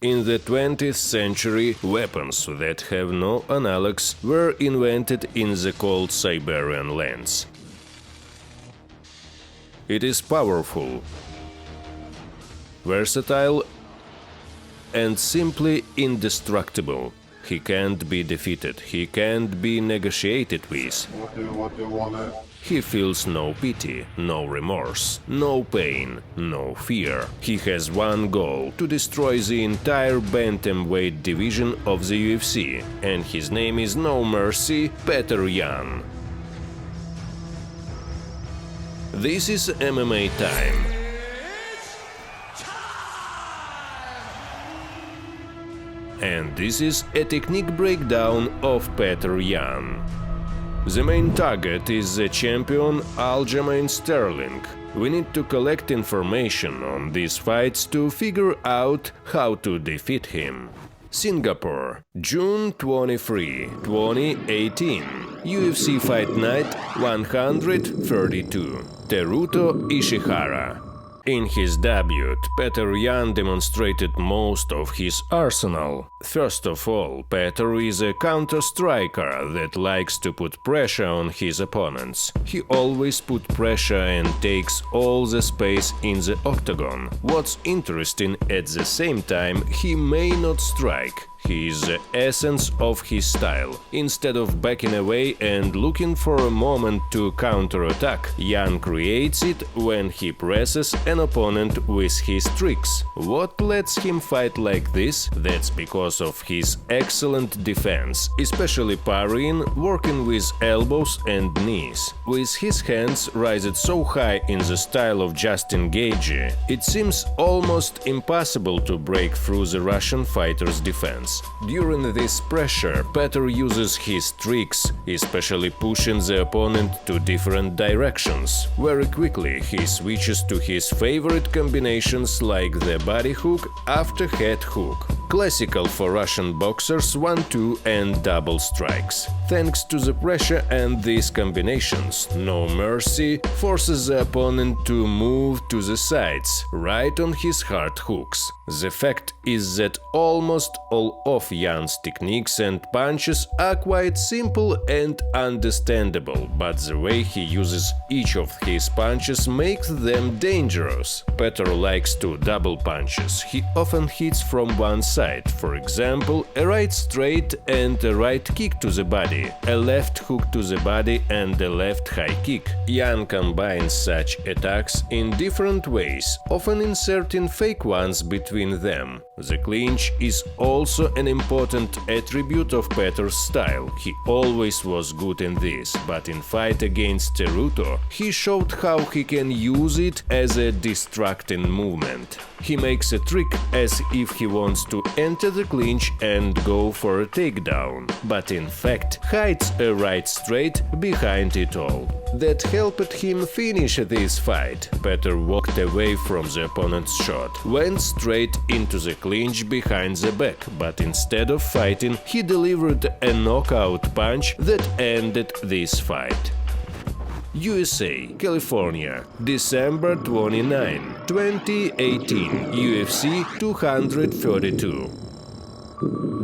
In the 20th century, weapons that have no analogues were invented in the cold Siberian lands. It is powerful, versatile, and simply indestructible. He can't be defeated, he can't be negotiated with. He feels no pity, no remorse, no pain, no fear. He has one goal: to destroy the entire bantamweight division of the UFC, and his name is No Mercy Petr Yan. This is MMA time. And this is a technique breakdown of Petr Yan. The main target is the champion Aljamain Sterlin. We need to collect information on these fights to figure out how to defeat him. Singapore, June 23, 2018. UFC Fight Night 132. Teruto Ishihara. In his debut, Petr Yan demonstrated most of his arsenal. First of all, Petr is a counter-striker that likes to put pressure on his opponents. He always puts pressure and takes all the space in the octagon. What's interesting, at the same time, he may not strike. He is the essence of his style. Instead of backing away and looking for a moment to counterattack, Yan creates it when he presses an opponent with his tricks. What lets him fight like this? That's because of his excellent defense, especially parrying, working with elbows and knees. With his hands raised so high in the style of Justin Gaethje, it seems almost impossible to break through the Russian fighter's defense. During this pressure, Petr uses his tricks, especially pushing the opponent to different directions. Very quickly he switches to his favorite combinations like the body hook after head hook. Classical for Russian boxers 1-2 and double strikes. Thanks to the pressure and these combinations, No Mercy forces the opponent to move to the sides, right on his hard hooks. The fact is that almost all of Yan's techniques and punches are quite simple and understandable, but the way he uses each of his punches makes them dangerous. Petr likes to double punches. He often hits from one side, for example, a right straight and a right kick to the body, a left hook to the body and a left high kick. Yan combines such attacks in different ways, often inserting fake ones between them. The clinch is also an important attribute of Petr's style. He always was good in this, but in fight against Teruto, he showed how he can use it as a distracting movement. He makes a trick as if he wants to enter the clinch and go for a takedown, but in fact hides a right straight behind it all. That helped him finish this fight. Petr walked away from the opponent's shot, went straight into the clinch behind the back, but instead of fighting, he delivered a knockout punch that ended this fight. USA, California, December 29, 2018, UFC 232.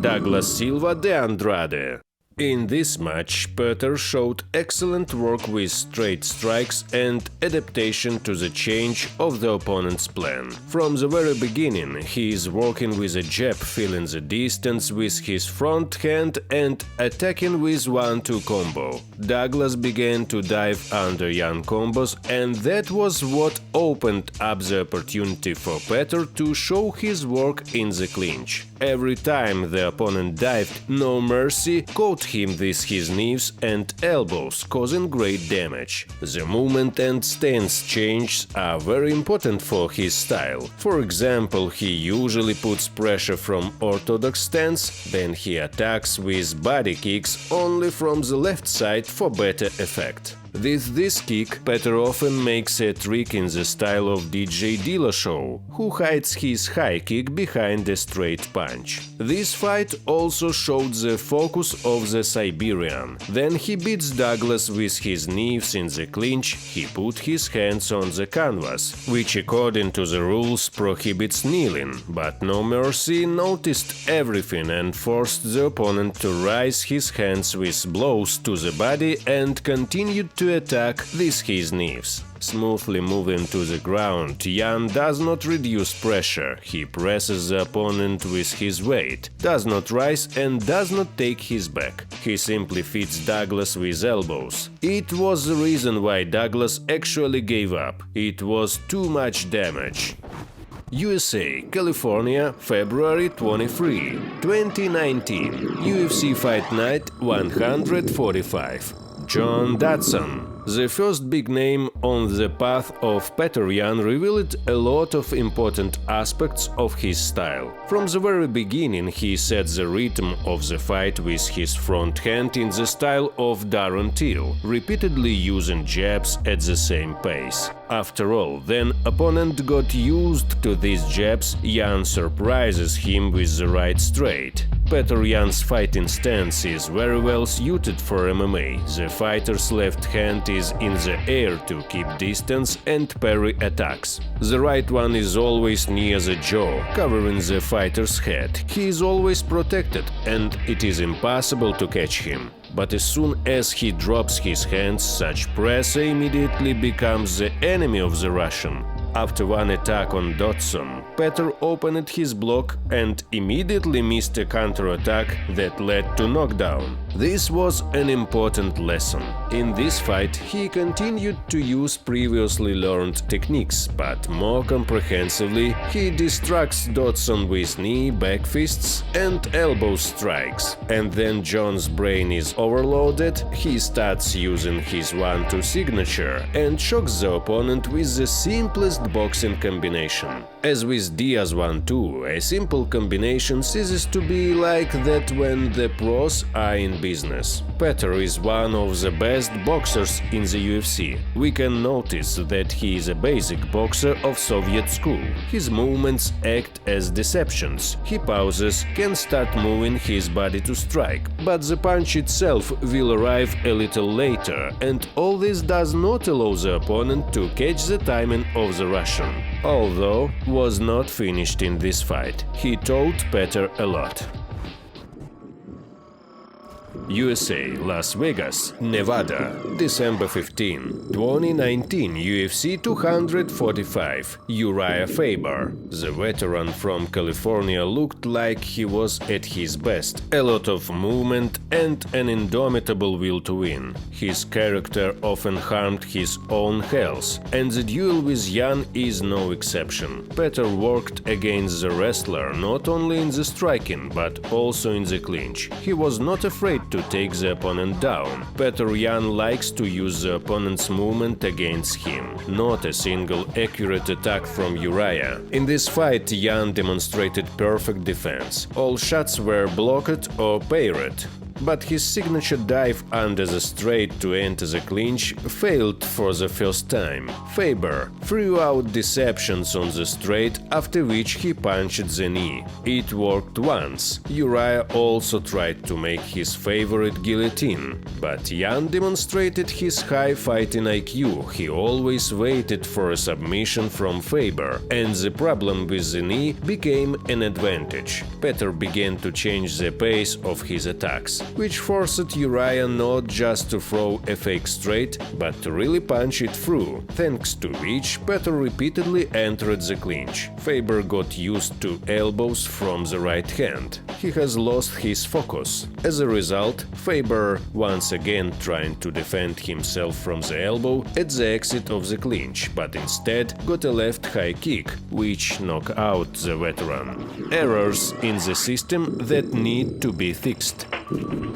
Douglas Silva de Andrade. In this match, Petr showed excellent work with straight strikes and adaptation to the change of the opponent's plan. From the very beginning, he is working with a jab, filling the distance with his front hand and attacking with 1-2 combo. Douglas began to dive under Yan combos, and that was what opened up the opportunity for Petr to show his work in the clinch. Every time the opponent dived, No Mercy caught him with his knees and elbows, causing great damage. The movement and stance changes are very important for his style. For example, he usually puts pressure from orthodox stance, then he attacks with body kicks only from the left side for better effect. With this kick, Petr often makes a trick in the style of DJ Dillashaw, who hides his high kick behind a straight punch. This fight also showed the focus of the Siberian. Then he beats Douglas with his knees in the clinch. He put his hands on the canvas, which according to the rules prohibits kneeling, but No Mercy noticed everything and forced the opponent to raise his hands with blows to the body and continued to attack with his knees. Smoothly moving to the ground, Jan does not reduce pressure, he presses the opponent with his weight, does not rise and does not take his back. He simply feeds Douglas with elbows. It was the reason why Douglas actually gave up. It was too much damage. USA, California, February 23, 2019. UFC Fight Night 145. John Dodson. The first big name on the path of Petr Yan revealed a lot of important aspects of his style. From the very beginning he set the rhythm of the fight with his front hand in the style of Darren Till, repeatedly using jabs at the same pace. After all, then opponent got used to these jabs, Yan surprises him with the right straight. Petr Yan's fighting stance is very well suited for MMA. The fighter's left hand is in the air to keep distance and parry attacks. The right one is always near the jaw, covering the fighter's head. He is always protected, and it is impossible to catch him. But as soon as he drops his hands, such pressure immediately becomes the enemy of the Russian. After one attack on Dodson, Petr opened his block and immediately missed a counterattack that led to knockdown. This was an important lesson. In this fight, he continued to use previously learned techniques, but more comprehensively, he distracts Dodson with knee, back fists and elbow strikes. And then John's brain is overloaded, he starts using his 1-2 signature and shocks the opponent with the simplest boxing combination. As with Diaz 1-2, a simple combination ceases to be like that when the pros are in business. Petr is one of the best boxers in the UFC. We can notice that he is a basic boxer of Soviet school. His movements act as deceptions. He pauses, can start moving his body to strike, but the punch itself will arrive a little later, and all this does not allow the opponent to catch the timing of the Russian. Although was not finished in this fight, he taught Petr a lot. USA, Las Vegas, Nevada, December 15, 2019. UFC 245. Uriah Faber. The veteran from California looked like he was at his best. A lot of movement and an indomitable will to win. His character often harmed his own health, and the duel with Yan is no exception. Petr worked against the wrestler not only in the striking, but also in the clinch. He was not afraid to take the opponent down. Petr Yan likes to use the opponent's movement against him, not a single accurate attack from Uriah. In this fight, Yan demonstrated perfect defense. All shots were blocked or parried. But his signature dive under the straight to enter the clinch failed for the first time. Faber threw out deceptions on the straight, after which he punched the knee. It worked once. Uriah also tried to make his favorite guillotine, but Yan demonstrated his high fighting IQ. He always waited for a submission from Faber, and the problem with the knee became an advantage. Petr began to change the pace of his attacks, which forced Uriah not just to throw a fake straight, but to really punch it through, thanks to which Petr repeatedly entered the clinch. Faber got used to elbows from the right hand. He has lost his focus. As a result, Faber, once again trying to defend himself from the elbow at the exit of the clinch, but instead got a left high kick, which knocked out the veteran. Errors in the system that need to be fixed.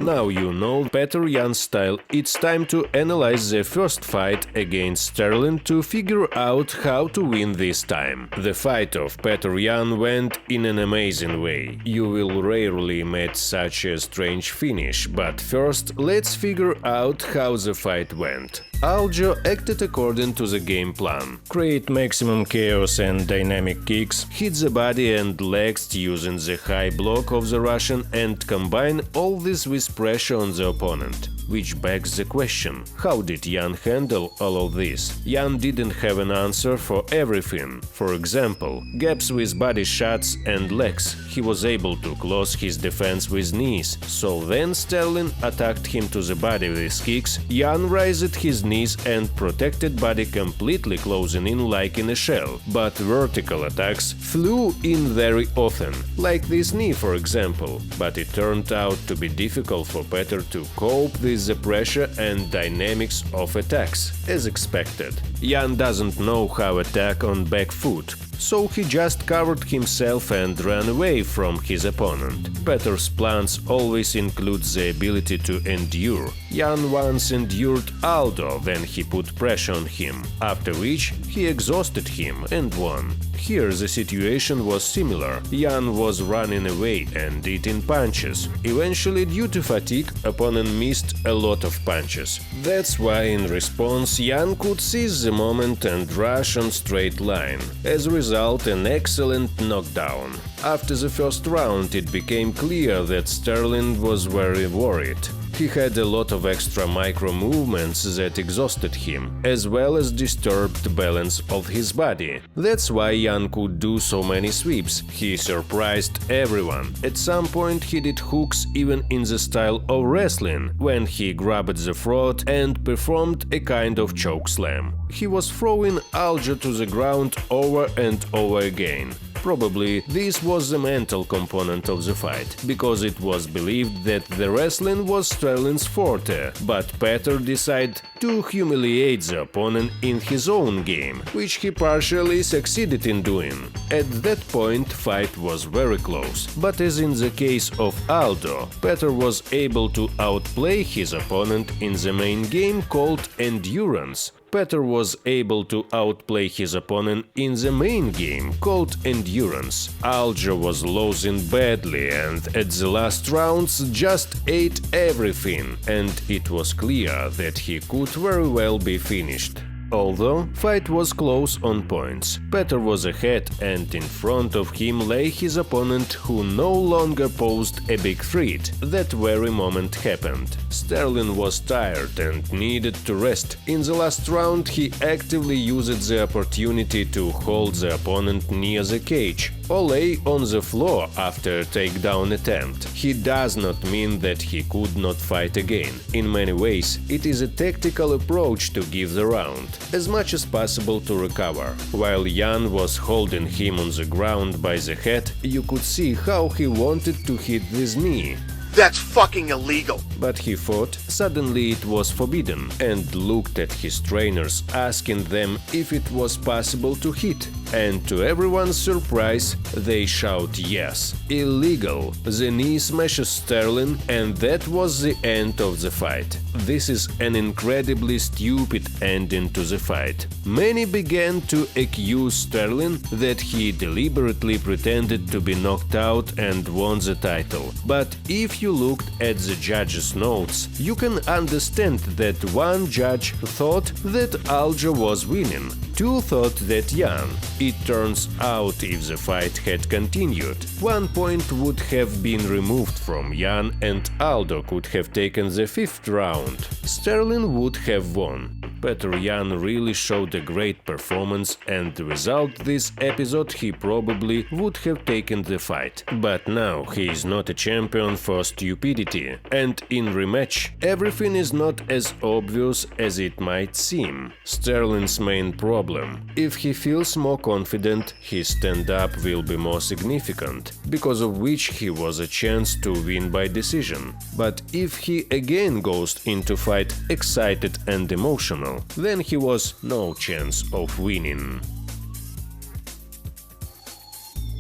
Now you know Petr Yan's style, it's time to analyze the first fight against Sterlin to figure out how to win this time. The fight of Petr Yan went in an amazing way. You will rarely met such a strange finish, but first let's figure out how the fight went. Aljo acted according to the game plan. Create maximum chaos and dynamic kicks, hit the body and legs using the high block of the Russian, and combine all this with pressure on the opponent. Which begs the question, how did Jan handle all of this? Jan didn't have an answer for everything. For example, gaps with body shots and legs. He was able to close his defense with knees. So then Sterlin attacked him to the body with kicks, Jan raised his knees and protected body, completely closing in like in a shell. But vertical attacks flew in very often, like this knee for example. But it turned out to be difficult for Petr to cope with the pressure and dynamics of attacks, as expected. Jan doesn't know how to attack on back foot, so he just covered himself and ran away from his opponent. Petr's plans always include the ability to endure. Jan once endured Aldo when he put pressure on him, after which he exhausted him and won. Here the situation was similar. Jan was running away and eating punches. Eventually, due to fatigue, opponent missed a lot of punches. That's why in response Jan could seize the moment and rush on straight line. As a result, an excellent knockdown. After the first round, it became clear that Sterlin was very worried. He had a lot of extra micro movements that exhausted him, as well as disturbed the balance of his body. That's why Jan could do so many sweeps. He surprised everyone. At some point he did hooks even in the style of wrestling, when he grabbed the throat and performed a kind of choke slam. He was throwing Aljo to the ground over and over again. Probably this was the mental component of the fight, because it was believed that the wrestling was Sterlin's forte, but Petr decided to humiliate the opponent in his own game, which he partially succeeded in doing. At that point, fight was very close, but as in the case of Aldo, Petr was able to outplay his opponent in the main game called Endurance. Petr was able to outplay his opponent in the main game called Endurance. Aljo was losing badly and at the last rounds just ate everything, and it was clear that he could very well be finished. Although fight was close on points, Petr was ahead, and in front of him lay his opponent, who no longer posed a big threat. That very moment happened. Sterlin was tired and needed to rest. In the last round he actively used the opportunity to hold the opponent near the cage or lay on the floor after a takedown attempt. He does not mean that he could not fight again. In many ways, it is a tactical approach to give the round as much as possible to recover. While Jan was holding him on the ground by the head, you could see how he wanted to hit this knee. That's fucking illegal! But he thought suddenly it was forbidden and looked at his trainers, asking them if it was possible to hit. And to everyone's surprise, they shout yes. Illegal. The knee smashes Sterlin, and that was the end of the fight. This is an incredibly stupid ending to the fight. Many began to accuse Sterlin that he deliberately pretended to be knocked out and won the title. But if you looked at the judges' notes, you can understand that one judge thought that Aljo was winning, two thought that Jan. It turns out if the fight had continued, 1 point would have been removed from Jan and Aldo could have taken the 5th round. Sterlin would have won. Petr Jan really showed a great performance, and without this episode he probably would have taken the fight. But now he is not a champion for stupidity, and in rematch everything is not as obvious as it might seem. Sterlin's main problem: if he feels more confident, his stand-up will be more significant, because of which he was a chance to win by decision. But if he again goes into fight excited and emotional, then he was no chance of winning.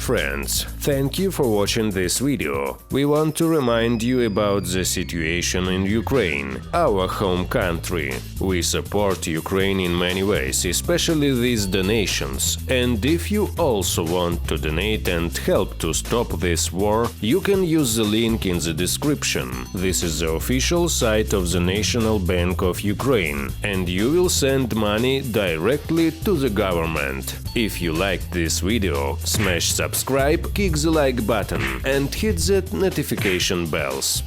Friends, thank you for watching this video. We want to remind you about the situation in Ukraine, our home country. We support Ukraine in many ways, especially these donations. And if you also want to donate and help to stop this war, you can use the link in the description. This is the official site of the National Bank of Ukraine, and you will send money directly to the government. If you liked this video, smash subscribe, click the like button and hit that notification bells.